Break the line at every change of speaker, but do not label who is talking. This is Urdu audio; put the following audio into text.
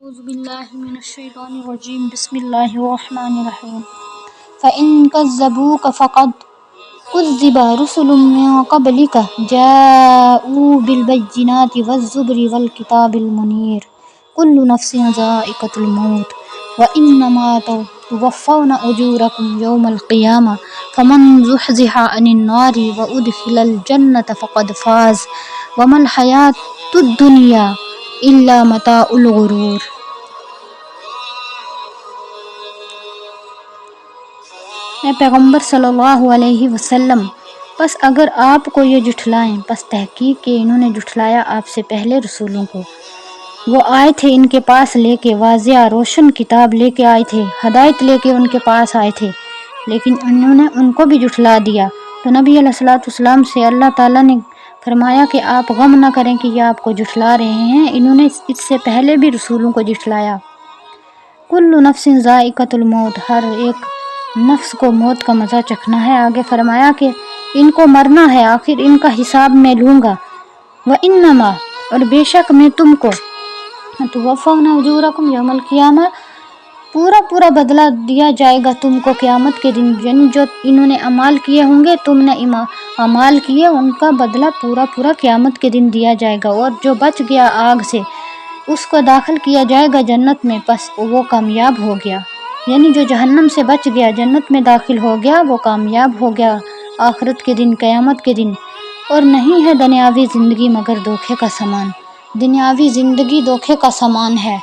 اعوذ باللہ من الشیطان الرجیم بسم اللہ الرحمن الرحیم فَإِن كَذَّبُوكَ فَقَدْ كُذِّبَ رُسُلٌ مِّن قَبْلِكَ جَاءُوا بِالْبَيِّنَاتِ وَالزُّبُرِ وَالْكِتَابِ الْمُنِيرِ كُلُّ نَفْسٍ ذَائِقَةُ الْمَوْتِ وَإِنَّمَا تُوَفَّوْنَ أُجُورَكُمْ يَوْمَ الْقِيَامَةِ فَمَنْ زُحْزِحَ عَنِ النَّارِ وَأُدْخِلَ الْجَنَّةَ فَقَدْ فَازَ وَمَا الْحَيَاةُ الدُّنْيَا إِلَّا مَتَاعُ الْغُرُورِ۔ اے پیغمبر صلی اللہ علیہ وسلم، پس اگر آپ کو یہ جھٹلائیں، پس تحقیق کہ انہوں نے جھٹلایا آپ سے پہلے رسولوں کو۔ وہ آئے تھے ان کے پاس لے کے واضح روشن کتاب لے کے آئے تھے، ہدایت لے کے ان کے پاس آئے تھے، لیکن انہوں نے ان کو بھی جھٹلا دیا۔ تو نبی علیہ السلام سے اللہ تعالیٰ نے فرمایا کہ آپ غم نہ کریں کہ یہ آپ کو جھٹلا رہے ہیں، انہوں نے اس سے پہلے بھی رسولوں کو جھٹلایا۔ کل نفس ذائقۃ الموت، ہر ایک نفس کو موت کا مزہ چکھنا ہے۔ آگے فرمایا کہ ان کو مرنا ہے، آخر ان کا حساب میں لوں گا۔ وَإِنَّمَا، اور بے شک میں تم کو، تُوَفَّوْنَ أُجُورَكُمْ يَوْمَ الْقِيَامَةِ، پورا بدلہ دیا جائے گا تم کو قیامت کے دن، یعنی جو انہوں نے اعمال کیے ہوں گے، تم نے اعمال کیے، ان کا بدلہ پورا قیامت کے دن دیا جائے گا۔ اور جو بچ گیا آگ سے، اس کو داخل کیا جائے گا جنت میں، پس وہ کامیاب ہو گیا، یعنی جو جہنم سے بچ گیا جنت میں داخل ہو گیا وہ کامیاب ہو گیا آخرت کے دن، قیامت کے دن۔ اور نہیں ہے دنیاوی زندگی مگر دھوکے کا سامان، دنیاوی زندگی دھوکے کا سامان ہے۔